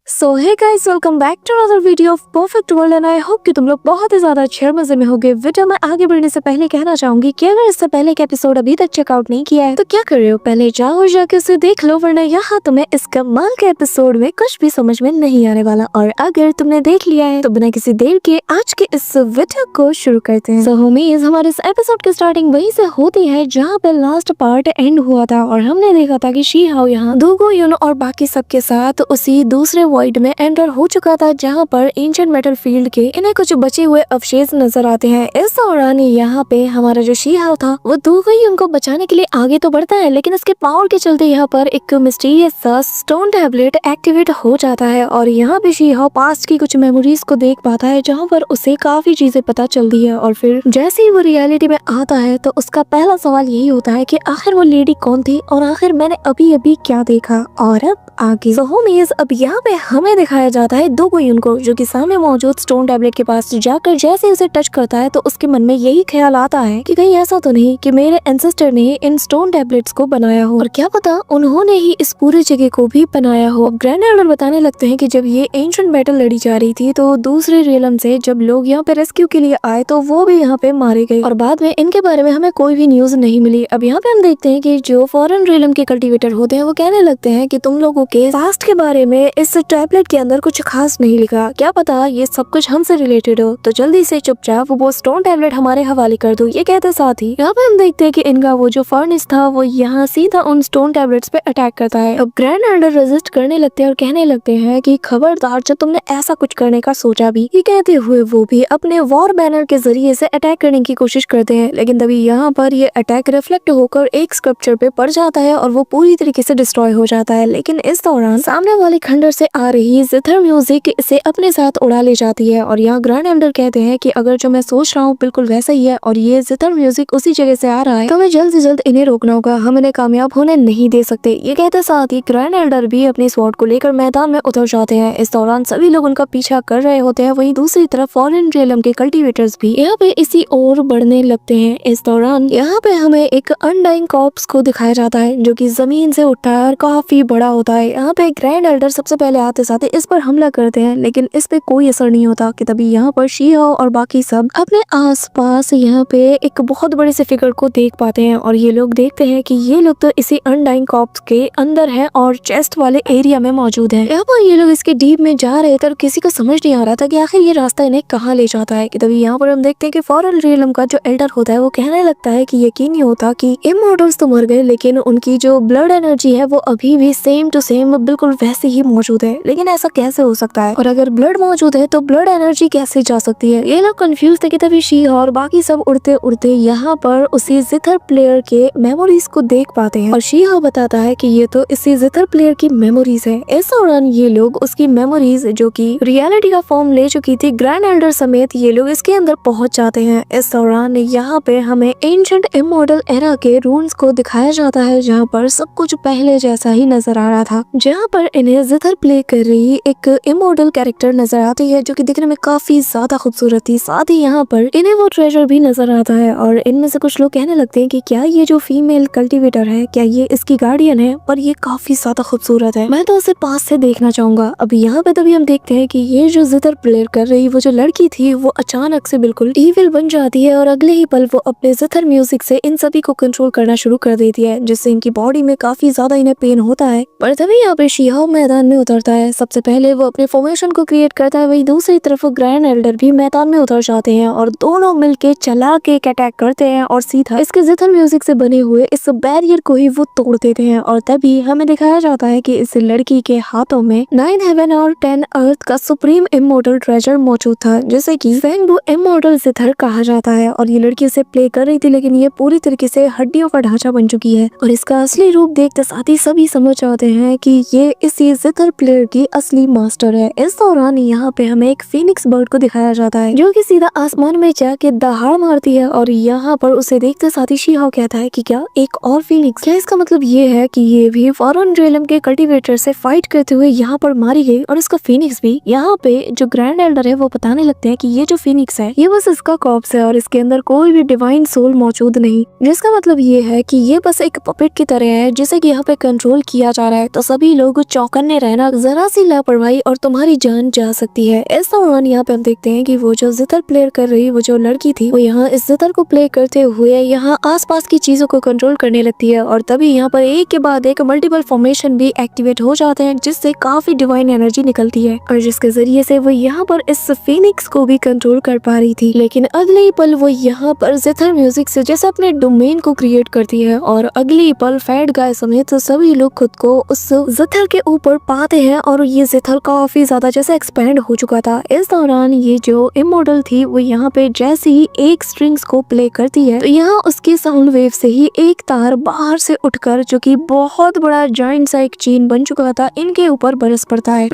So hey guys, welcome back to another video of perfect world and I hope कि तुम लोग बहुत ही ज्यादा अच्छे मजे में होगे। वीडियो में आगे बढ़ने से पहले कहना चाहूंगी कि अगर इससे पहले का एपिसोड अभी तक चेकआउट नहीं किया है तो क्या कर रहे हो, पहले जाओ और जाके उसे देख लो, वरना यहाँ तुम्हें इस कमाल के एपिसोड में कुछ भी समझ में नहीं आने वाला। और अगर तुमने देख लिया है तो बिना किसी देर के आज के इस वीडियो को शुरू करते हैं। सो होमीज, हमारे इस एपिसोड की स्टार्टिंग वहीं से होती है जहाँ पे लास्ट पार्ट एंड हुआ था और हमने देखा था कि शी हाओ यहाँ दोगो यून और बाकी सबके साथ उसी दूसरे वॉइड में एंटर हो चुका था जहाँ पर एंशिएंट मेटल फील्ड के इन्हें कुछ बचे हुए अवशेष नजर आते हैं। इस दौरान यहाँ पे हमारा जो शी हाओ था वो दोगो उनको बचाने के लिए आगे तो बढ़ता है, लेकिन उसके पावर के चलते यहाँ पर एक मिस्टीरियस सा स्टोन टैबलेट एक्टिवेट हो जाता है और यहाँ पे शी हाओ पास्ट की कुछ मेमोरीज को देख पाता है जहाँ पर उसे काफी चीजें पता चलती है। और फिर जैसे ही वो रियलिटी में आता है तो उसका पहला सवाल यही होता है कि आखिर वो लेडी कौन थी और आखिर मैंने अभी अभी क्या देखा। और अब आगे होमीज, अब यहाँ पे हमें दिखाया जाता है दोगो यून को जो कि सामने मौजूद स्टोन टैबलेट के पास जाकर जैसे उसे टच करता है तो उसके मन में यही ख्याल आता है कि कहीं ऐसा तो नहीं कि मेरे एंसेस्टर ने इन स्टोन टैबलेट्स को बनाया हो और क्या पता उन्होंने ही इस पूरी जगह को भी बनाया हो। ग्रैंड एल्डर बताने लगते हैं कि जब ये एंशिएंट बैटल लड़ी जा रही थी तो दूसरे रियलम से जब लोग यहाँ पे रेस्क्यू के लिए आए तो वो भी यहाँ पे मारे गए और बाद में इनके बारे में हमें कोई भी न्यूज नहीं मिली। अब यहाँ पे हम देखते हैं कि जो फॉरेन रियलम के कल्टिवेटर होते हैं वो कहने लगते हैं कि तुम लोगों के पास्ट के बारे में इस टैबलेट के अंदर कुछ खास नहीं लिखा, क्या पता ये सब कुछ हमसे रिलेटेड हो, तो जल्दी से चुपचाप वो स्टोन टैबलेट हमारे हवाले कर दो। ये कहते साथ ही यहाँ पे हम देखते हैं कि इनका वो जो फर्नेस था वो यहाँ सीधा उन स्टोन टैबलेट्स पे अटैक करता है। अब ग्रैंड एल्डर रेजिस्ट करने लगते हैं और कहने लगते हैं कि खबरदार जब तुमने ऐसा कुछ करने का सोचा भी। ये कहते हुए वो भी अपने वॉर बैनर के जरिए से अटैक करने की कोशिश करते हैं, लेकिन तभी यहाँ पर ये अटैक रिफ्लेक्ट होकर एक स्कल्पचर पे पड़ जाता है और वो पूरी तरीके से डिस्ट्रॉय हो जाता है। लेकिन इस दौरान सामने वाले खंडर से आ रही जिथर म्यूजिक इसे अपने साथ उड़ा ले जाती है और यहाँ ग्रैंड एल्डर कहते हैं कि अगर जो मैं सोच रहा हूँ बिल्कुल वैसा ही है और ये जिथर म्यूजिक उसी जगह से आ रहा है तो हमें जल्द से जल्द इन्हें रोकना होगा, हम इन्हें कामयाब होने नहीं दे सकते। ये कहते साथ ही ग्रैंड एल्डर भी अपनी स्वॉर्ड को लेकर मैदान में उतर जाते हैं। इस दौरान सभी लोग उनका पीछा कर रहे होते हैं, वहीं दूसरी तरफ फॉरेन रियलम के कल्टिवेटर्स भी यहाँ पे इसी ओर बढ़ने लगते हैं। इस दौरान यहाँ पे हमें एक अनडाइंग कॉर्प्स को दिखाया जाता है जो कि जमीन से उठता है और काफी बड़ा होता है। यहाँ पे ग्रैंड एल्डर सबसे पहले आते साथ इस पर हमला करते हैं, लेकिन इस पे कोई असर नहीं होता कि तभी यहाँ पर शी हाओ और बाकी सब अपने आसपास यहाँ पे एक बहुत बड़े से फिगर को देख पाते हैं और ये लोग देखते हैं कि ये लोग तो इसी अनडाइंग कॉर्प्स के अंदर है और चेस्ट वाले एरिया में मौजूद है। यहाँ पर ये लोग इसके डीप में जा रहे थे और किसी को समझ नहीं आ रहा था कि आखिर ये रास्ता इन्हें कहाँ ले जाता है कि तभी यहाँ पर हम देखते हैं कि फॉरेन रियलम का जो एल्डर होता है वो कहने लगता है कि यकीन नहीं होता कि इमॉर्टल्स तो मर गए लेकिन उनकी जो ब्लड एनर्जी है वो अभी भी सेम टू सेम बिल्कुल वैसे ही मौजूद है। लेकिन ऐसा कैसे हो सकता है और अगर ब्लड मौजूद है तो ब्लड एनर्जी कैसे जा सकती है। ये लोग कंफ्यूज थे कि तभी शी हाओ और बाकी सब उड़ते उड़ते यहाँ पर उसी जिथर प्लेयर के मेमोरीज को देख पाते हैं और शी हाओ बताता है कि ये तो इसी जिथर प्लेयर की मेमोरीज है। इस दौरान ये लोग उसकी मेमोरीज जो कि रियलिटी का फॉर्म ले चुकी थी ग्रैंड एल्डर समेत ये लोग इसके अंदर पहुंच जाते हैं। इस दौरान यहाँ पे हमें एंशिएंट इमॉर्टल एरा के रून्स को दिखाया जाता है जहाँ पर सब कुछ पहले जैसा ही नजर आ रहा था, जहाँ पर इन्हें जिथर प्ले कर रही एक इमॉर्टल कैरेक्टर नजर आती है जो कि दिखने में काफी ज्यादा खूबसूरत थी। साथ ही यहाँ पर इन्हें वो ट्रेजर भी नजर आता है और इनमें से कुछ लोग कहने लगते हैं कि क्या ये जो फीमेल कल्टिवेटर है क्या ये इसकी गार्डियन है, पर ये काफी ज्यादा खूबसूरत है, मैं तो उसे पास से देखना चाहूंगा। अब यहाँ पे तभी हम देखते हैं कि ये जो जिथर प्लेयर कर रही वो जो लड़की थी वो अचानक से बिल्कुल इविल बन जाती है और अगले ही पल वो अपने जिथर म्यूजिक से इन सभी को कंट्रोल करना शुरू कर देती है जिससे इनकी बॉडी में काफी ज्यादा इन्हें पेन होता है। पर तभी यहाँ पे शी हाओ मैदान में उतरता है। सबसे पहले वो अपने फॉर्मेशन को क्रिएट करता है, वही दूसरी तरफ ग्रैंड एल्डर भी मैदान में उतर जाते हैं और दोनों मिलके चला के एक अटैक करते हैं और सीधा इसके जिथर म्यूजिक से बने हुए इस बैरियर को ही वो तोड़ देते हैं। और तभी हमें दिखाया जाता है कि इस लड़की के हाथों में 9 हेवन और 10 अर्थ का सुप्रीम इमॉर्टल ट्रेजर मौजूद था जिसे कि फेंगबू इमॉर्टल जिथर कहा जाता है और ये लड़की उसे प्ले कर रही थी लेकिन ये पूरी तरीके से हड्डियों का ढांचा बन चुकी है और इसका असली रूप देखते साथ ही सभी समझ जाते हैं कि ये इसी जिथर प्लेयर की असली मास्टर है। इस दौरान यहाँ पे हमें एक फीनिक्स बर्ड को दिखाया जाता है जो कि सीधा आसमान में जाके दहाड़ मारती है और यहाँ पर उसे देखते साथ ही शी हाओ कहता है कि क्या एक और फीनिक्स, क्या इसका मतलब ये है कि ये भी फॉरेन रियलम के कल्टिवेटर से फाइट करते हुए यहाँ पर मारी गई और इसका फीनिक्स भी। यहाँ पे जो ग्रैंड एल्डर है वो बताने लगते हैं कि ये जो फीनिक्स है ये बस इसका कॉर्प्स है और इसके अंदर कोई भी डिवाइन सोल मौजूद नहीं, जिसका मतलब ये है कि ये बस एक पपेट की तरह है जिसे कि यहाँ पे कंट्रोल किया जा रहा है। तो सभी लोग चौकन्ने रहना, जरा सी लापरवाही और तुम्हारी जान जा सकती है। इस दौरान यहाँ पे हम देखते हैं कि वो जो जितर प्ले कर रही वो जो लड़की थी वो यहाँ इस जितर को प्ले करते हुए यहाँ आसपास की चीजों को कंट्रोल करने लगती है और तभी यहाँ पर एक के बाद एक मल्टीपल फॉर्मेशन भी एक्टिवेट हो जाते हैं जिससे काफी डिवाइन एनर्जी निकलती है और जिसके जरिए से वो यहाँ पर इस फिनिक्स को भी कंट्रोल कर पा रही थी। लेकिन अगले ही पल वो यहाँ पर जिथर म्यूजिक से जैसे अपने डोमेन को क्रिएट करती है और अगले ही पल फैट गाय समेत सभी लोग खुद को उस जिथर के ऊपर पाते हैं और ये जिथर काफी ज्यादा जैसे एक्सपेंड हो चुका था। इस दौरान ये जो इमोर्टल थी वो यहाँ पे जैसे ही एक स्ट्रिंग्स को प्ले करती है तो यहाँ उसके साउंड वेव से ही एक तार बाहर से उठकर जो कि बहुत बड़ा जाइंट सा एक चेन बन चुका था इनके ऊपर बरस पड़ता है।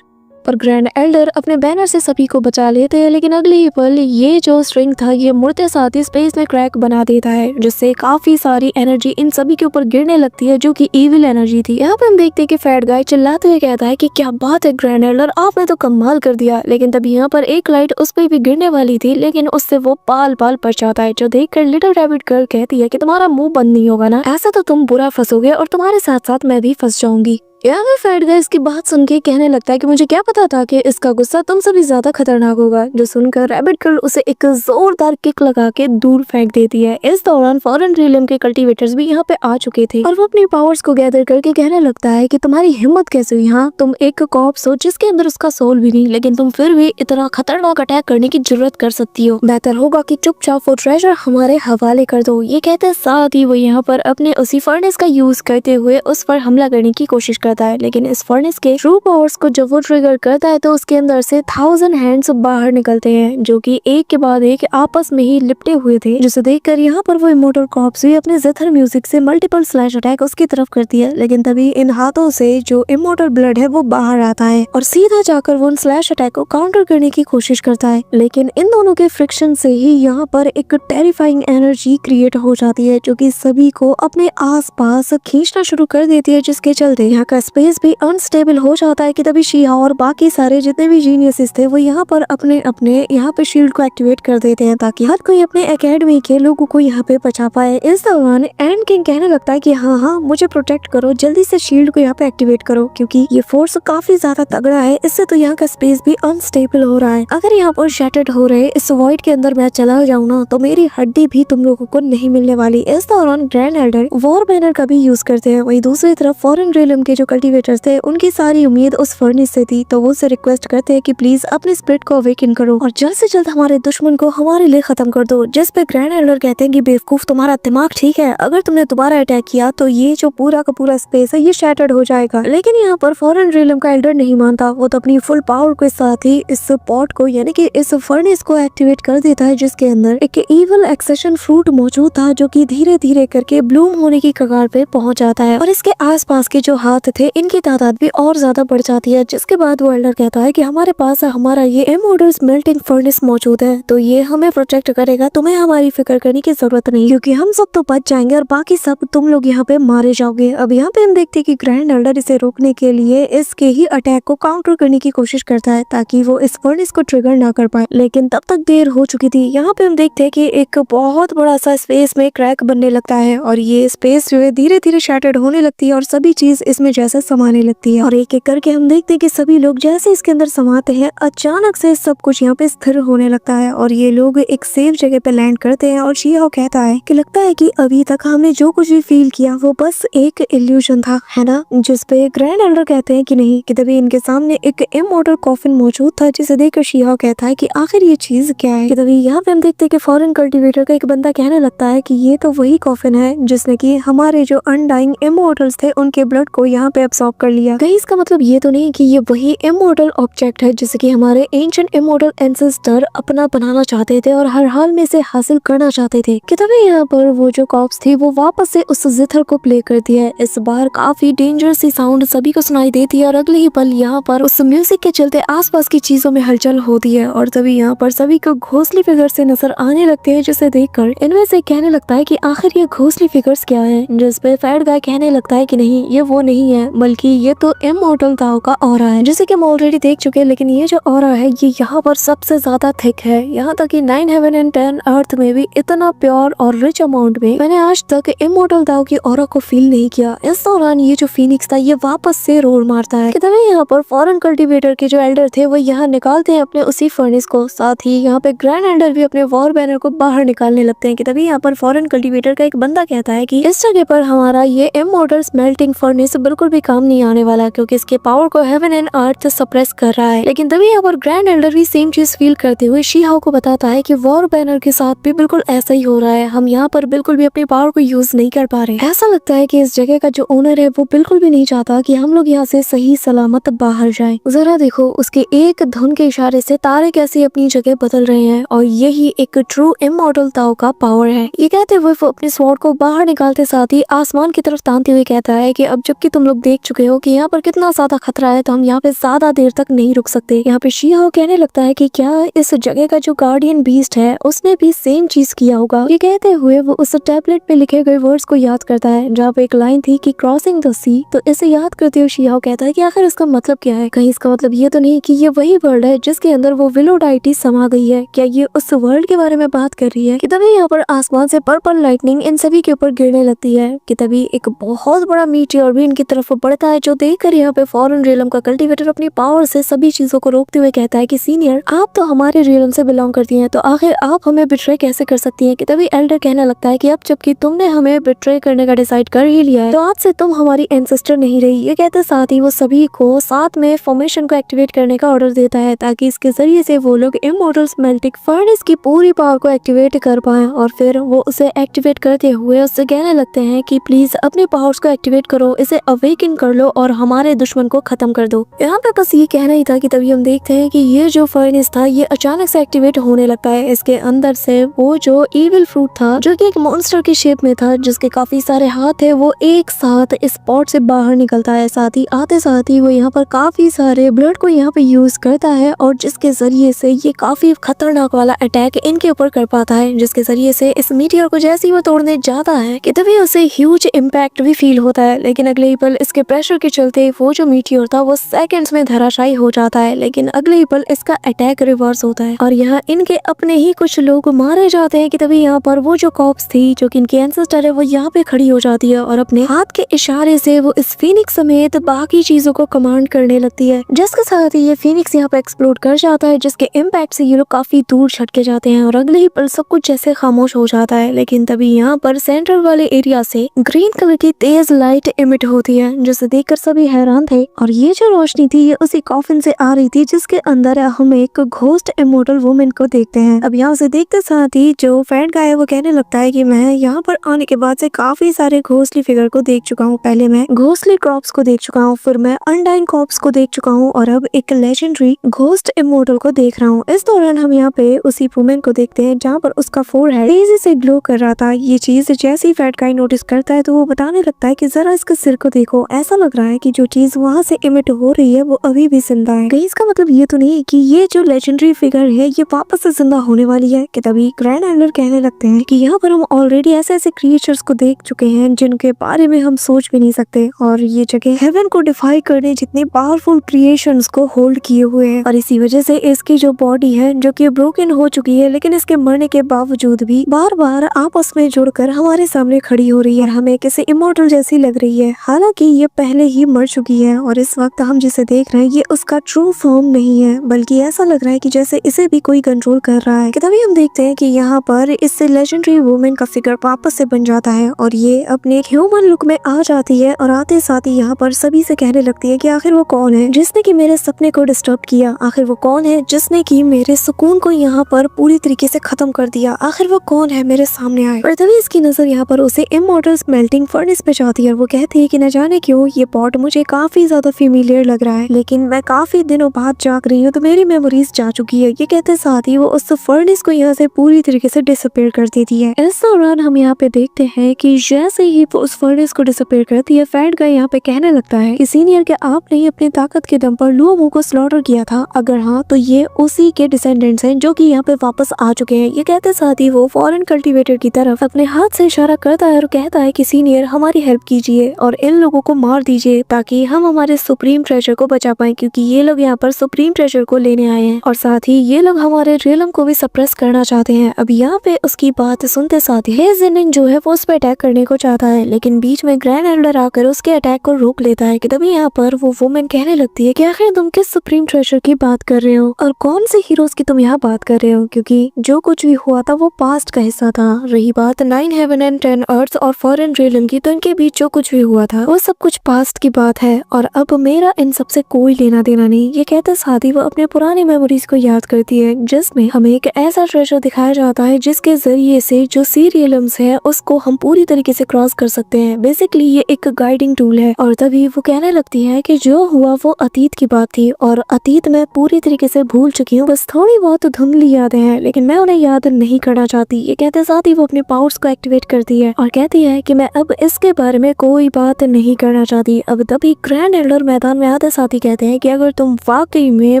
पर ग्रैंड एल्डर अपने बैनर से सभी को बचा लेते हैं, लेकिन अगले ही पल ये जो स्ट्रिंग था ये मुड़ते साथ ही स्पेस में क्रैक बना देता है जिससे काफी सारी एनर्जी इन सभी के ऊपर गिरने लगती है जो कि इविल एनर्जी थी। यहाँ पे हम देखते हैं कि फैट गाय चिल्लाते हुए कहता है कि क्या बात है ग्रैंड एल्डर, आपने तो कमाल कर दिया। लेकिन तभी यहाँ पर एक लाइट उस पर भी गिरने वाली थी लेकिन उससे वो पाल बच जाता है, जो देखकर लिटिल रैबिट गर्ल कहती है कि तुम्हारा मुंह बंद नहीं होगा ना, ऐसा तो तुम बुरा फंसोगे और तुम्हारे साथ साथ मैं भी फंस जाऊंगी। यहाँ पे फैट गाय इसकी बात सुन के कहने लगता है कि मुझे क्या पता था कि इसका गुस्सा तुमसे भी ज्यादा खतरनाक होगा, जो सुनकर रैबिट गर्ल उसे एक जोरदार किक लगा के दूर फेंक देती है। इस दौरान फॉरेन रियलम के कल्टीवेटर्स भी यहाँ पे आ चुके थे और वो अपनी पावर्स को गैदर करके कहने लगता है कि तुम्हारी हिम्मत कैसे हुई, हाँ तुम एक कॉप्स हो जिसके अंदर उसका सोल भी नहीं, लेकिन तुम फिर भी इतना खतरनाक अटैक करने की जरूरत कर सकती हो। बेहतर होगा कि चुपचाप वो ट्रेजर हमारे हवाले कर दो। ये कहते साथ ही वो यहाँ पर अपने उसी फर्नेस का यूज करते हुए उस पर हमला करने की कोशिश करता है, लेकिन इस फर्नेस के ट्रू पावर्स को जब वो ट्रिगर करता है तो उसके अंदर से 1000 हैंड्स बाहर निकलते हैं जो कि एक के बाद एक आपस में ही लिपटे हुए थे, जिसे देखकर यहाँ पर वो इमोर्टल कॉप्स भी अपने जिथर म्यूजिक से मल्टीपल स्लैश अटैक उसकी तरफ करती है। लेकिन तभी इन हाथों से जो इमोर्टल ब्लड है वो बाहर आता है और सीधा जाकर वो उन स्लैश अटैक को काउंटर करने की कोशिश करता है, लेकिन इन दोनों के फ्रिक्शन से ही यहाँ पर एक टेरिफाइंग एनर्जी क्रिएट हो जाती है जो कि सभी को अपने आसपास खींचना शुरू कर देती है, जिसके चलते यहाँ का स्पेस भी अनस्टेबल हो जाता है कि तभी शिया और बाकी सारे जितने भी जीनियसेस थे वो यहाँ पर अपने अपने यहाँ पे शील्ड को एक्टिवेट कर देते हैं ताकि हर कोई अपने एकेडमी के लोगों को यहाँ पे बचा पाए। इस दौरान एंड किंग कहने लगता है कि हाँ मुझे प्रोटेक्ट करो, जल्दी से शील्ड को यहाँ पे एक्टिवेट करो क्योंकि ये फोर्स काफी ज्यादा तगड़ा है, इससे तो यहाँ का स्पेस भी अनस्टेबल हो रहा है। अगर यहाँ पर शैटर्ड हो रहे इस वॉइड के अंदर मैं चला जाऊँ ना तो मेरी हड्डी भी तुम लोगों को नहीं मिलने वाली। इस दौरान ग्रैंड एल्डर वॉर बैनर का भी यूज करते हैं। वही दूसरी तरफ फॉरेन रियलम के जो कल्टीवेटर्स थे उनकी सारी उम्मीद उस फर्नेस से थी, तो वो उसे रिक्वेस्ट करते हैं कि प्लीज अपने स्पिरिट को अवेकन करो और जल्द से जल्द हमारे दुश्मन को हमारे लिए खत्म कर दो। जिस पे ग्रैंड एल्डर कहते हैं कि बेवकूफ तुम्हारा दिमाग ठीक है, अगर तुमने दोबारा अटैक किया तो ये जो पूरा का पूरा स्पेस है ये शैटर्ड हो जाएगा। लेकिन यहाँ पर फॉरेन रियलम का एल्डर नहीं मानता, वो तो अपनी फुल पावर के साथ ही इस पॉट को यानी कि इस फर्नेस को एक्टिवेट कर देता है जिसके अंदर एक इविल एक्सेशन फ्रूट मौजूद था जो कि धीरे धीरे करके ब्लूम होने की कगार पे पहुंच जाता है और इसके आसपास के जो हाथ थे इनकी तादाद भी और ज्यादा बढ़ जाती है। जिसके बाद वो एल्डर कहता है कि हमारे पास हमारा ये इमोर्टल मेल्टिंग फर्नेस मौजूद है तो ये हमें प्रोटेक्ट करेगा, तुम्हें हमारी फिक्र करने की जरूरत नहीं क्योंकि हम सब तो बच जाएंगे और बाकी सब तुम लोग यहाँ पे मारे जाओगे। अब यहाँ पे हम देखते हैं कि ग्रैंड एल्डर इसे रोकने के लिए इसके ही अटैक को काउंटर करने की कोशिश करता है ताकि वो इस फर्नेस को ट्रिगर ना कर पाए, लेकिन तब तक देर हो चुकी थी। यहाँ पे हम देखते हैं कि एक बहुत बड़ा सा स्पेस में क्रैक बनने लगता है और ये स्पेस जो है धीरे धीरे शैटर्ड होने लगती है और सभी चीज इसमें जैसे समाने लगती है और एक एक करके हम देखते हैं कि सभी लोग जैसे इसके अंदर समाते हैं अचानक से सब कुछ यहाँ पे स्थिर होने लगता है और ये लोग एक सेफ जगह पे लैंड करते हैं और शियाओ कहता है कि लगता है कि अभी तक हमने जो कुछ भी फील किया वो बस एक इल्यूजन था, है ना। जिस पे ग्रैंड एल्डर कहते हैं कि नहीं, कि तभी इनके सामने एक इमोर्टल कॉफिन मौजूद था जिसे देखकर शियाओ कहता है कि आखिर ये चीज क्या है। कि तभी यहाँ पे हम देखते हैं कि फॉरेन कल्टीवेटर का एक बंदा कहने लगता है कि ये तो वही कॉफिन है जिसने की हमारे जो अनडाइंग इमोर्टल्स थे उनके ब्लड को यहाँ पे एब्सॉर्ब कर लिया। कहीं इसका मतलब ये तो नहीं कि ये वही इमोर्टल ऑब्जेक्ट है जिसे कि हमारे एंशिएंट इमोर्टल एंसेस्टर अपना बनाना चाहते थे और हर हाल में से हासिल करना चाहते थे। कि तभी यहाँ पर वो जो कॉप्स थी वो वापस से उस जिथर को प्ले करती है। इस बार काफी डेंजरस सी साउंड सभी को सुनाई देती है और अगले ही पल यहाँ पर उस म्यूजिक के चलते आसपास की चीजों में हलचल होती है और तभी यहाँ पर सभी को घोंसली फिगर्स से नजर आने लगते हैं, जिसे देखकर इनमें से कहने लगता है कि आखिर ये घोंसली फिगर्स क्या है। जिस पे फैट गाय कहने लगता है कि नहीं, ये वो नहीं है, बल्कि ये तो इमॉर्टल ताओ का ऑरा है, जिसे कि हम ऑलरेडी देख चुके हैं। लेकिन ये जो ऑरा है ये यहाँ पर सबसे ज्यादा थिक है, यहाँ तक कि 9 हेवन एंड 10 अर्थ में भी इतना प्योर और रिच अमाउंट में मैंने आज तक इमॉर्टल ताओ की ऑरा को फील नहीं किया। इस दौरान ये जो फीनिक्स था ये वापस से रोर मारता है कि तभी यहाँ पर फॉरेन कल्टीवेटर के जो एल्डर थे वो यहाँ निकालते हैं अपने उसी फर्नेस को। साथ ही यहाँ पे ग्रैंड एल्डर भी अपने वॉर बैनर को बाहर निकालने लगते हैं कि तभी यहाँ पर फॉरेन कल्टीवेटर का एक बंदा कहता है कि इस जगह पर हमारा ये इमॉर्टल स्मेल्टिंग फर्नेस बिल्कुल भी काम नहीं आने वाला, क्योंकि इसके पावर को हेवन एंड अर्थ सप्रेस कर रहा है। लेकिन तभी यहाँ पर ग्रैंड एल्डर भी सेम चीज फील करते हुए शी हाओ को बताता है कि वॉर बैनर के साथ भी बिल्कुल ऐसा ही हो रहा है, हम यहाँ पर बिल्कुल भी अपनी पावर को यूज नहीं कर पा रहे। ऐसा लगता है कि इस जगह का जो ओनर है वो बिल्कुल भी नहीं चाहता कि हम लोग यहाँ से सही सलामत बाहर जाएं। जरा देखो उसके एक धुन के इशारे से तारे कैसे अपनी जगह बदल रहे हैं, और यही एक ट्रू इमॉर्टल ताओ का पावर है। ये कहते हुए वो अपने स्वॉर्ड को बाहर निकालते साथ ही आसमान की तरफ तानते हुए कहता है कि अब जबकि तुम लोग देख चुके हो कि यहाँ पर कितना ज्यादा खतरा है तो हम यहाँ पे ज्यादा देर तक नहीं रुक सकते। यहाँ पे शी हाओ कहने लगता है कि क्या इस जगह का जो गार्डियन बीस्ट है उसने भी सेम चीज किया होगा। ये कहते हुए वो उस टैबलेट पे लिखे गए वर्ड्स को याद करता है जहाँ पे एक लाइन थी कि क्रॉसिंग द सी। तो इसे याद करते हुए शी हाओ कहता है कि आखिर इसका मतलब क्या है, कहीं इसका मतलब ये तो नहीं कि ये वही वर्ल्ड है जिसके अंदर वो विलो डाइटी समा गई है, क्या ये उस वर्ल्ड के बारे में बात कर रही है। कि तभी यहाँ पर आसमान से पर्पल लाइटनिंग इन सभी के ऊपर गिरने लगती है कि तभी एक बहुत बड़ा मीटियोर भी इनकी तरफ बढ़ता है, जो देखकर यहाँ पे फॉरेन रियलम का कल्टीवेटर अपनी पावर से सभी चीजों को रोकते हुए कहता है कि सीनियर आप तो हमारे रियलम से बिलोंग करती हैं, तो आखिर आप हमें बिट्रे कैसे कर सकती हैं। कि तभी एल्डर कहने लगता है कि अब जबकि तुमने हमें बिट्रे करने का डिसाइड कर ही लिया है तो आज से तुम हमारी एंसेस्टर नहीं रही। ये कहते साथ ही वो सभी को साथ में फॉर्मेशन को एक्टिवेट करने का ऑर्डर देता है ताकि इसके जरिए से वो लोग इमॉर्टल स्मेल्टिंग फर्नेस की पूरी पावर को एक्टिवेट कर पाए। और फिर वो उसे एक्टिवेट करते हुए उससे कहने लगते हैं कि प्लीज अपने पावर्स को एक्टिवेट करो, इसे अवेकन कर लो और हमारे दुश्मन को खत्म कर दो। यहाँ पे बस ये कहना ही था कि तभी हम देखते हैं कि ये जो फर्नेस था ये अचानक से एक्टिवेट होने लगता है। इसके अंदर से वो जो इविल फ्रूट था जो कि एक मॉन्स्टर की शेप में था, जिसके काफी सारे हाथ थे, वो एक साथ इस पॉट से बाहर निकलता है। साथ ही आते साथ ही वो यहाँ पर काफी सारे ब्लड को यहाँ पे यूज करता है और जिसके जरिए से ये काफी खतरनाक वाला अटैक इनके ऊपर कर पाता है, जिसके जरिए से इस मीटियोर को जैसे ही वो तोड़ने जाता है कि तभी उसे ह्यूज इम्पैक्ट भी फील होता है। लेकिन अगले ही पल इसके प्रेशर के चलते वो जो मीटियोर था वो सेकंड्स में धराशायी हो जाता है। लेकिन अगले ही पल इसका अटैक रिवर्स होता है और यहाँ इनके अपने ही कुछ लोग मारे जाते हैं। कि तभी यहाँ पर वो जो कॉप्स थी जो कि इनकी एंसेस्टर है वो यहाँ पे खड़ी हो जाती है और अपने हाथ के इशारे से वो इस फीनिक्स समेत बाकी चीजों को कमांड करने लगती है, जिसके साथ ही ये फीनिक्स यहाँ पे एक्सप्लोड कर जाता है, जिसके इम्पैक्ट से ये लोग काफी दूर छटके जाते हैं और अगले ही पल सब कुछ जैसे खामोश हो जाता है। लेकिन तभी यहाँ पर सेंट्रल वाले एरिया से ग्रीन कलर की तेज लाइट इमिट होती है, जिसे देखकर सभी हैरान थे। और ये जो रोशनी थी ये उसी कॉफिन से आ रही थी जिसके अंदर हम एक घोस्ट इमॉर्टल वुमन को देखते हैं। अब यहाँ से देखते साथ ही जो फैन का है वो कहने लगता है कि मैं यहाँ पर आने के बाद से काफी सारे घोस्टली फिगर को देख चुका हूँ। पहले मैं घोस्टली क्रॉप्स को देख चुका हूँ, फिर मैं अनडाइन कॉप्स को देख चुका हूँ और अब एक लेजेंडरी घोस्ट इमॉर्टल को देख रहा हूँ। इस दौरान हम यहाँ पे उसी वुमन को देखते हैं जहाँ पर उसका फोरहेड तेजी से ग्लो कर रहा था। ये चीज जैसे ही फैट गाय नोटिस करता है तो वो बताने लगता है कि जरा इसके सिर को देखो, ऐसा लग रहा है कि जो चीज वहाँ से इमिट हो रही है वो अभी भी जिंदा है। कहीं इसका मतलब ये तो नहीं कि ये जो लेजेंडरी फिगर है ये वापस से जिंदा होने वाली है। कि तभी ग्रैंड एल्डर कहने लगते हैं कि यहाँ पर हम ऑलरेडी ऐसे ऐसे क्रिएचर्स को देख चुके हैं जिनके बारे में हम सोच भी नहीं सकते, और ये जगह हेवन को डिफाई करने जितने पावरफुल क्रिएशंस को होल्ड किए हुए हैं। और इसी वजह से इसकी जो बॉडी है जो कि ब्रोकन हो चुकी है, लेकिन इसके मरने के बावजूद भी बार बार आपस में जुड़कर हमारे सामने खड़ी हो रही है, हमें किसी इमॉर्टल जैसी लग रही है। हालांकि ये पहले ही मर चुकी है और इस वक्त हम जिसे देख रहे हैं ये उसका ट्रू फॉर्म नहीं है, बल्कि ऐसा लग रहा है कि जैसे इसे भी कोई कंट्रोल कर रहा है। कि तभी हम देखते हैं कि यहाँ पर इस लेजेंडरी वुमेन का फिगर वापस से बन जाता है और ये अपने ह्यूमन लुक में आ जाती है और आते साथ ही यहाँ पर सभी से कहने लगती है कि आखिर वो कौन है जिसने कि मेरे सपने को डिस्टर्ब किया, आखिर वो कौन है जिसने कि मेरे सुकून को यहाँ पर पूरी तरीके से खत्म कर दिया, आखिर वो कौन है मेरे सामने आए। और तभी इसकी नजर यहाँ पर उसे इमॉर्टल स्मेल्टिंग फर्नेस पे जाती है और वो कहती है कि न जाने क्यों ये पॉट मुझे काफी ज्यादा फेमिलियर लग रहा है, लेकिन मैं काफी दिनों बाद जाग रही हूँ तो मेरी मेमोरीज जा चुकी है। ये कहते साथ ही वो उस फर्नेस को यहाँ से पूरी तरीके से डिसअपीयर कर देती है। इस दौरान हम यहाँ पे देखते हैं कि जैसे ही वो उस फर्नेस को डिसअपीयर करती है, फैट गाय यहाँ पे कहने लगता है कि सीनियर के आपने अपनी ताकत के दम पर लुओमो को स्लॉटर किया था, अगर हाँ तो ये उसी के डिसेंडेंट्स हैं जो कि यहाँ पे वापस आ चुके हैं। ये कहते साथ ही वो फॉरेन कल्टीवेटर की तरफ अपने हाथ से इशारा करता है और कहता है कि सीनियर हमारी हेल्प कीजिए और इन लोगों को मार दीजिए ताकि हम हमारे सुप्रीम ट्रेजर को बचा पाए, क्योंकि ये लोग यहाँ पर सुप्रीम ट्रेजर को लेने आए हैं और साथ ही ये लोग हमारे रियलम को भी सप्रेस करना चाहते हैं। अब यहाँ पे उसकी बात सुनते साथ ही जिनिंग जो है वो उस पर अटैक करने को चाहता है, लेकिन बीच में ग्रैंड एल्डर आकर उसके अटैक को रोक लेता है। कि तभी यहाँ पर वो वुमेन कहने लगती है कि आखिर तुम किस सुप्रीम ट्रेजर की बात कर रहे हो और कौन से हीरोज की तुम यहाँ बात कर रहे हो, क्योंकि जो कुछ भी हुआ था वो पास्ट का हिस्सा था। रही बात 9 हेवन एंड 10 अर्थ और फॉरेन रियलम की, तो इनके बीच जो कुछ भी हुआ था वो सब कुछ पास्ट की बात है और अब मेरा इन सबसे कोई लेना देना नहीं। ये कहते साथ ही वो अपने पुरानी मेमोरीज को याद करती है, जिसमें हमें एक ऐसा ट्रेजर दिखाया जाता है जिसके जरिए से जो सी रियलम्स है उसको हम पूरी तरीके से क्रॉस कर सकते हैं। बेसिकली ये एक गाइडिंग टूल है। और तभी वो कहने लगती है कि जो हुआ वो अतीत की बात थी और अतीत में पूरी तरीके से भूल चुकी हूँ, बस थोड़ी बहुत धुंधली यादें हैं, लेकिन मैं उन्हें याद नहीं करना चाहती। ये कहते साथ ही वो अपने पावर्स को एक्टिवेट करती है और कहती है कि मैं अब इसके बारे में कोई बात नहीं करना चाहती। अब तभी ग्रैंड एल्डर मैदान में आते साथ ही कहते हैं कि अगर तुम वाकई में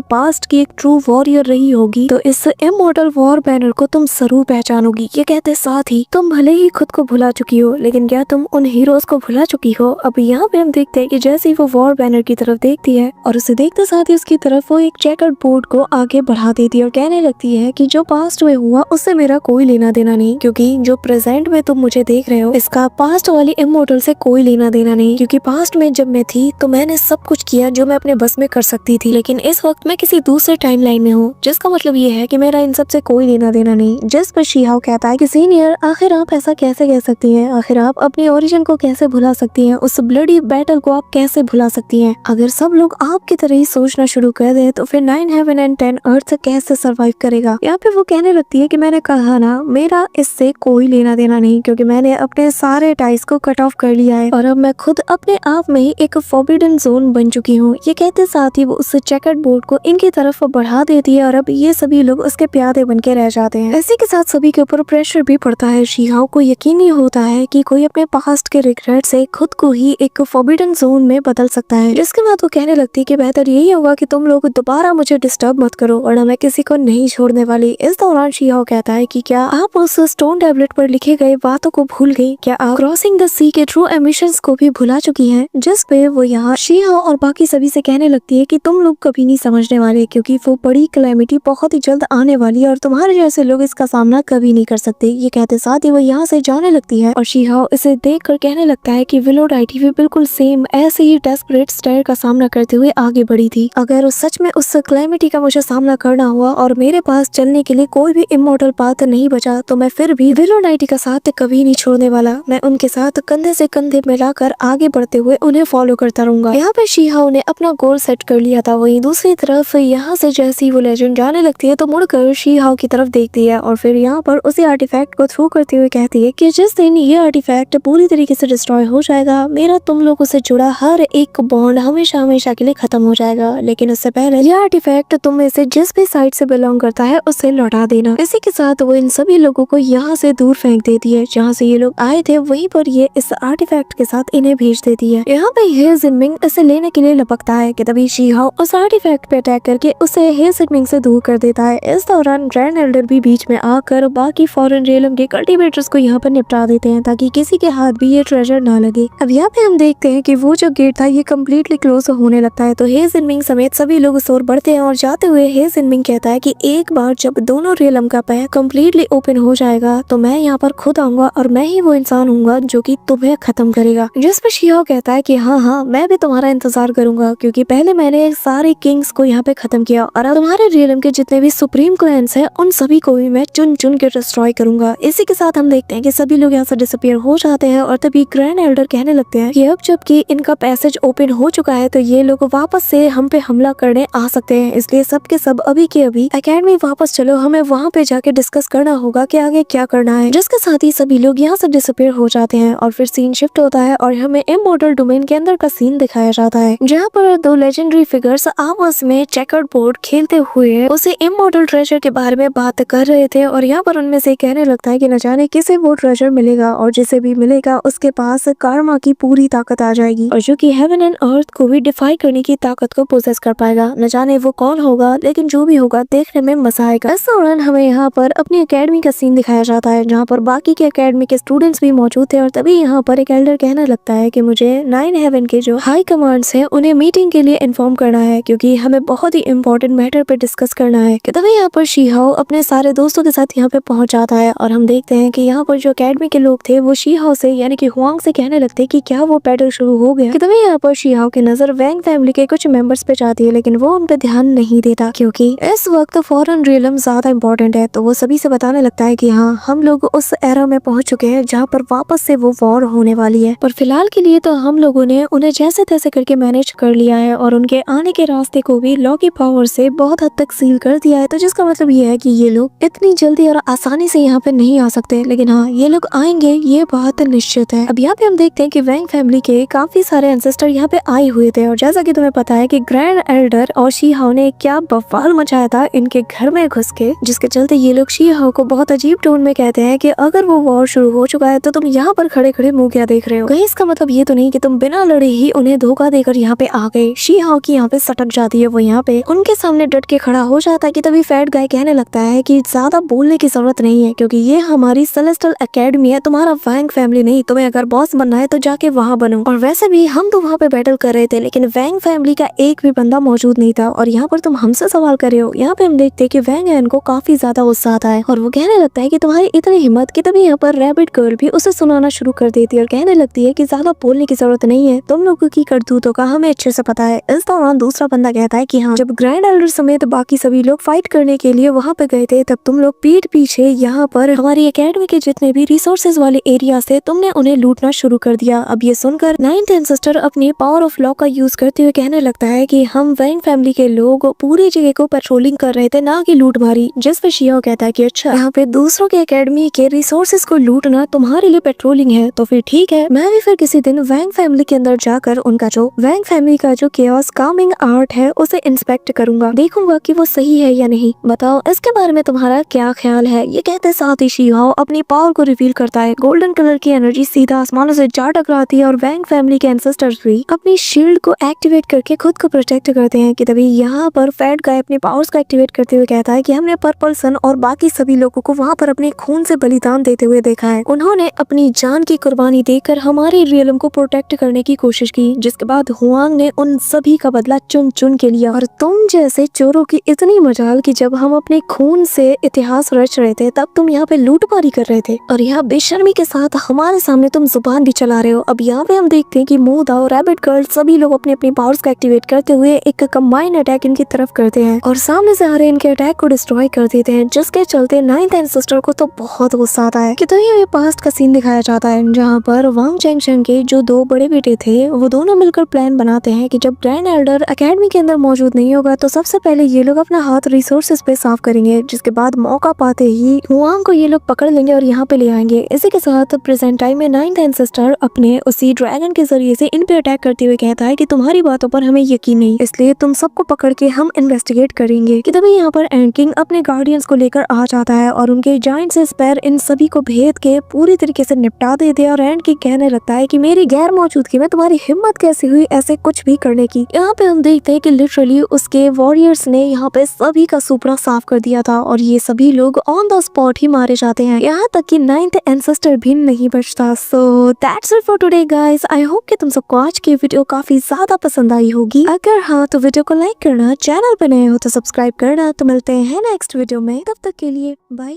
पास्ट की एक ट्रू वॉरियर रही होगी तो इस इमॉर्टल वॉर बैनर को तुम जरूर पहचानोगी। ये कहते साथ ही तुम भले ही खुद को भुला चुकी हो, लेकिन क्या तुम उन हीरोज को भुला चुकी हो। अब यहाँ पे हम देखते हैं कि जैसे ही वो वॉर बैनर की तरफ देखती है और उसे देखते साथ ही उसकी तरफ वो एक चेकर्ड बोर्ड को आगे बढ़ा देती है और कहने लगती है कि जो पास्ट में हुआ उससे मेरा कोई लेना देना नहीं, क्योंकि जो प्रेजेंट में तुम मुझे देख रहे हो इसका पास्ट वाली इमॉर्टल से कोई लेना देना नहीं। क्योंकि पास्ट में जब मैं थी तो मैंने सब कुछ किया जो मैं अपने बस में कर सकती थी, लेकिन इस वक्त मैं किसी दूसरे टाइमलाइन में हूँ, जिसका मतलब ये है कि मेरा इन सब से कोई लेना देना नहीं। जिस पर शीहाओ कहता है कि सीनियर आखिर आप ऐसा कैसे कह सकती हैं, आखिर आप अपनी ओरिजिन को कैसे भुला सकती हैं, उस ब्लडी बैटल को आप कैसे भुला सकती हैं। अगर सब लोग आपकी तरह ही सोचना शुरू कर दे तो फिर 9 हेवन एंड 10 अर्थ कैसे सरवाइव करेगा। यहाँ पे वो कहने लगती है कि मैंने कहा ना मेरा इससे कोई लेना देना नहीं, क्योंकि मैंने अपने सारे टाइज को कट ऑफ कर लिया है और अब मैं खुद अपने आप में ही एक फॉरबिडन जोन बन चुकी हूँ। ये कहते साथ ही वो उस चेकर्ड बोर्ड को इनकी तरफ बढ़ा देती है और अब ये सभी लोग उसके प्यादे बन के रह जाते हैं। इसी के साथ सभी के ऊपर प्रेशर भी पड़ता है। शीहाओ को यकीन नहीं होता है कि कोई अपने पास्ट के रिग्रेट से खुद को ही एक फॉरबिडन जोन में बदल सकता है, जिसके बाद वो कहने लगती है कि बेहतर यही होगा कि तुम लोग दोबारा मुझे डिस्टर्ब मत करो वरना मैं किसी को नहीं छोड़ने वाली। इस दौरान शीहाओ कहता है कि क्या आप उस स्टोन टैबलेट पर लिखे गए बातों को भूल गई, क्या आप क्रॉसिंग द सी के ट्रू एमिशंस को भी भुला चुकी हैं। जिस पे वो यहाँ शीहाओ और बाकी सभी से कहने लगती है कि तुम लोग कभी नहीं समझने वाले, क्योंकि वो बड़ी कैलेमिटी बहुत ही जल्द आने वाली है और तुम्हारे जैसे लोग इसका सामना कभी नहीं कर सकते। ये कहते साथ ही वो यहाँ से जाने लगती है और शीहाओ इसे देख कर कहने लगता है कि विलो डाइटी भी बिल्कुल सेम ऐसे ही डेस्परेट स्टाइल का सामना करते हुए आगे बढ़ी थी। अगर सच में उस कैलेमिटी का मुझे सामना करना हुआ और मेरे पास चलने के लिए कोई भी इमॉर्टल पाथ नहीं बचा तो मैं फिर भी विलो डाइटी का साथ कभी नहीं छोड़ने वाला। मैं उनके साथ कंधे से कंधे मिलाकर आगे बढ़ते हुए उन्हें फॉलो करता रहूंगा। यहाँ पे शीहाओ ने अपना गोल सेट कर लिया था। वहीं दूसरी तरफ यहाँ से जैसे ही वो लेजेंड जाने लगती है तो मुड़कर शीहाओ की तरफ देखती है और फिर यहाँ पर उसी आर्टिफैक्ट को थ्रू करते हुए कहती है कि जिस दिन ये आर्टिफैक्ट पूरी तरीके से डिस्ट्रॉय हो जाएगा मेरा तुम लोगों से जुड़ा हर एक बॉन्ड हमेशा हमेशा के लिए खत्म हो जाएगा, लेकिन उससे पहले यह आर्टिफैक्ट तुम में से जिस भी साइड से बिलोंग करता है उसे लौटा देना। इसी के साथ वो इन सभी लोगों को यहाँ से दूर फेंक देती है। जहाँ से ये लोग आए थे वहीं पर ये इस आर्टिफैक्ट के साथ इन्हें भेज देती है। यहाँ पे हे जिनमिंग इसे लेने के लिए लपकता है कि तभी शीहाओ उस आर्टिफैक्ट पे अटैक करके उसे हे जिनमिंग से दूर कर देता है। इस दौरान ग्रैंड एल्डर भी बीच में आकर बाकी फॉरेन रियलम के कल्टीवेटर्स को यहाँ पर निपटा देते हैं ताकि किसी के हाथ भी ये ट्रेजर ना लगे। अब यहाँ पे हम देखते हैं कि वो जो गेट था ये कम्प्लीटली क्लोज होने लगता है तो हे जिनमिंग समेत सभी लोग उस ओर बढ़ते हैं और जाते हुए हे जिनमिंग कहता है कि एक बार जब दोनों रियलम का पैर कम्प्लीटली ओपन हो जाएगा तो मैं यहाँ पर खुद आऊंगा और मैं ही वो इंसान हूँ जो कि तुम्हें खत्म करेगा। जिस पर शीहाओ कहता है कि हाँ मैं भी तुम्हारा इंतजार करूंगा, क्योंकि पहले मैंने सारे किंग्स को यहाँ पे खत्म किया और अब तुम्हारे रियलम के जितने भी सुप्रीम क्लैंस हैं उन सभी को भी मैं चुन चुन के डिस्ट्रॉय करूंगा। इसी के साथ हम देखते हैं कि सभी लोग यहाँ से डिसअपियर हो जाते हैं और तभी ग्रैंड एल्डर कहने लगते हैं कि अब जबकि इनका पैसेज ओपन हो चुका है तो ये लोग वापस से हम पे हमला करने आ सकते हैं, इसलिए सब के सब अभी के अभी एकेडमी वापस चलो, हमें वहाँ पे जाके डिस्कस करना होगा कि आगे क्या करना है। जिसके साथ ही सभी लोग यहाँ से डिसअपियर हो जाते हैं और फिर सीन शिफ्ट होता है और हमें इमॉर्टल डोमेन के अंदर का सीन दिखाया जाता है, जहाँ पर दो लेजेंडरी फिगर्स आपस में चेकर्ड बोर्ड खेलते हुए उसे इमॉर्टल ट्रेजर के बारे में बात कर रहे थे और यहाँ पर उनमें से कहने लगता है कि न जाने किसे वो ट्रेजर मिलेगा और जिसे भी मिलेगा उसके पास कार्मा की पूरी ताकत आ जाएगी और जो कि हेवन एंड अर्थ को भी डिफाई करने की ताकत को पोसेस कर पाएगा। न जाने वो कौन होगा, लेकिन जो भी होगा देखने में मजा आएगा। इस दौरान हमें यहाँ पर अपनी एकेडमी का सीन दिखाया जाता है जहाँ पर बाकी के एकेडमी के स्टूडेंट्स भी मौजूद थे और तभी यहाँ पर एक एल्डर कहने लगता है कि मुझे मुझे 9 हेवन के जो हाई कमांड्स हैं उन्हें मीटिंग के लिए इन्फॉर्म करना है, क्योंकि हमें बहुत ही इंपॉर्टेंट मैटर पे डिस्कस करना है। कि तभी यहाँ पर शी-हाओ अपने सारे दोस्तों के साथ यहाँ पे पहुंच जाता है और हम देखते हैं कि यहाँ पर जो अकेडमी के लोग थे वो शी-हाओ से यानी कि हुआंग से कहने लगते कि क्या वो बैटल शुरू हो गया। कि तभी यहाँ पर शी-हाओ की नजर वैंग फैमिली के कुछ मेंबर्स पे जाती है, लेकिन वो उन पे ध्यान नहीं देता क्योंकि इस वक्त फॉरेन रियलम ज्यादा इंपॉर्टेंट है। तो वो सभी से बताने लगता है कि हाँ, हम लोग उस एरा में पहुंच चुके हैं जहाँ पर वापस से वो वॉर होने वाली है, पर फिलहाल के लिए तो हम लोगों ने उन्हें जैसे तैसे करके मैनेज कर लिया है और उनके आने के रास्ते को भी लॉ की पावर से बहुत हद तक सील कर दिया है। तो जिसका मतलब ये है कि ये लोग इतनी जल्दी और आसानी से यहाँ पे नहीं आ सकते, लेकिन हाँ, ये लोग आएंगे, ये बात निश्चित है। अब यहाँ पे हम देखते हैं कि वैंग फैमिली के काफी सारे एंसेस्टर यहाँ पे आए हुए थे और जैसा कि तुम्हें पता है कि ग्रैंड एल्डर और शी-हाओ ने क्या बवाल मचाया था इनके घर में घुस के, जिसके चलते ये लोग शी-हाओ को बहुत अजीब टोन में कहते हैं कि अगर वो वॉर शुरू हो चुका है तो तुम यहाँ पर खड़े खड़े मुंह क्या देख रहे हो। कहीं इसका मतलब ये तो नहीं कि तुम बिना लड़े ही उन्हें धोखा देकर यहाँ पे आ गए। शी-हाओ की यहाँ पे सटक जाती है, वो यहाँ पे उनके सामने डट के खड़ा हो जाता है। कि तभी फैट गाय कहने लगता है कि ज्यादा बोलने की जरूरत नहीं है, क्योंकि ये हमारी सेलेस्टियल एकेडमी है, तुम्हारा वैंग फैमिली नहीं। तुम्हें अगर बॉस बनना है तो जाके वहाँ बनो। और वैसे भी हम तो वहाँ पे बैटल कर रहे थे, लेकिन वैंग फैमिली का एक भी बंदा मौजूद नहीं था और यहाँ पर तुम हमसे सवाल कर रहे हो। यहाँ पे हम देखते हैं कि वैंग एन को काफी ज्यादा गुस्सा आता है और वो कहने लगता है कि तुम्हारी इतनी हिम्मत। कि तभी यहाँ पर रैबिट गर्ल भी उसे सुनाना शुरू कर देती है और कहने लगती है कि ज्यादा बोलने की जरूरत नहीं है, तुम लोगों की करतूतों का हमें अच्छे से पता है। इस दौरान दूसरा बंदा कहता है कि हाँ, जब ग्रैंड एल्डर समेत बाकी सभी लोग फाइट करने के लिए वहाँ पे गए थे तब तुम लोग पीठ पीछे यहाँ पर हमारी एकेडमी के जितने भी रिसोर्सेज वाले एरिया थे तुमने उन्हें लूटना शुरू कर दिया। अब ये सुनकर 9th एंसेस्टर अपनी पावर ऑफ लॉ का यूज करते हुए कहने लगता है कि हम वैंग फैमिली के लोग पूरी जगह को पेट्रोलिंग कर रहे थे, ना कि लूटमारी। जिस पे शी-हाओ कहता है कि अच्छा, यहाँ पे दूसरों के एकेडमी के रिसोर्सेज को लूटना तुम्हारे लिए पेट्रोलिंग है, तो फिर ठीक है, मैं भी फिर किसी दिन वैंग फैमिली के अंदर जाकर उनका जो वैंग फैमिली का जो केओस कामिंग आर्ट है उसे इंस्पेक्ट करूंगा, देखूंगा कि वो सही है या नहीं। बताओ इसके बारे में तुम्हारा क्या ख्याल है। ये कहते साथ ही शी-हाओ अपनी पावर को रिवील करता है। गोल्डन कलर की एनर्जी सीधा आसमानों से जा टकराती है और वैंग फैमिली के एंसेस्टर्स भी अपनी शील्ड को एक्टिवेट करके खुद को प्रोटेक्ट करते हैं। कि तभी यहाँ पर फैट गाय अपने पावर्स को एक्टिवेट करते हुए कहता है कि हमने पर्पल सन और बाकी सभी लोगों को वहाँ पर अपने खून से बलिदान देते हुए देखा है। उन्होंने अपनी जान की कुर्बानी देकर हमारे रियलम को प्रोटेक्ट करने की कोशिश की, जिसके बाद हुआंग ने उन सभी का बदला चुन चुन के लिया। और तुम जैसे चोरों की इतनी मजाल कि जब हम अपने खून से इतिहास रच रहे थे तब तुम यहाँ पे लूटमारी कर रहे थे और यहाँ बेशर्मी के साथ हमारे सामने तुम जुबान भी चला रहे हो। अब यहाँ पे हम देखते हैं कि मूदाओ, रैबिट गर्ल सभी लोग अपने अपनी पावर्स को एक्टिवेट करते हुए एक कंबाइन अटैक इनकी तरफ करते हैं और सामने से आ रहे इनके अटैक को डिस्ट्रॉय कर देते हैं, जिसके चलते 9th एंसेस्टर को तो बहुत गुस्सा आता है। कि तो ये पास्ट का सीन दिखाया जाता है जहाँ पर वांग चेंगशेंग के जो दो बड़े बेटे थे वो दोनों मिलकर प्लान बनाते हैं कि जब ग्रैंड एल्डर एकेडमी के अंदर मौजूद नहीं होगा तो सबसे पहले ये लोग अपना हाथ रिसोर्सेज पे साफ करेंगे, जिसके बाद मौका पाते ही हुआंग को ये लोग पकड़ लेंगे और यहाँ पे ले आएंगे। इसी के साथ प्रेजेंट टाइम में 9th एंसेस्टर अपने उसी ड्रैगन के जरिए से इन पे अटैक करते हुए कहता है कि तुम्हारी बातों पर हमें यकीन नहीं, इसलिए तुम सबको पकड़ के हम इन्वेस्टिगेट करेंगे। कि तभी यहाँ पर एंड किंग अपने गार्डियंस को लेकर आ जाता है और उनके जाइंट से स्पेयर इन सभी को भेद के पूरी तरीके से निपटा देते हैं और एंड किंग कहने लगता है कि मेरी गैर मौजूदगी में तुम्हारी हिम्मत कैसे हुई ऐसे कुछ भी करने की। यहाँ पे हम देखते हैं कि लिटरली उसके वॉरियर्स ने यहाँ पे सभी का सुपड़ा साफ कर दिया था और ये सभी लोग ऑन द स्पॉट ही मारे जाते हैं, यहाँ तक कि 9th एंसेस्टर भी नहीं बचता। So that's it for today guys. I hope कि तुम सबको आज की वीडियो काफी ज्यादा पसंद आई होगी। अगर हाँ तो वीडियो को लाइक करना, चैनल पे नए हो तो सब्सक्राइब करना। तो मिलते हैं नेक्स्ट वीडियो में, तब तक के लिए बाय।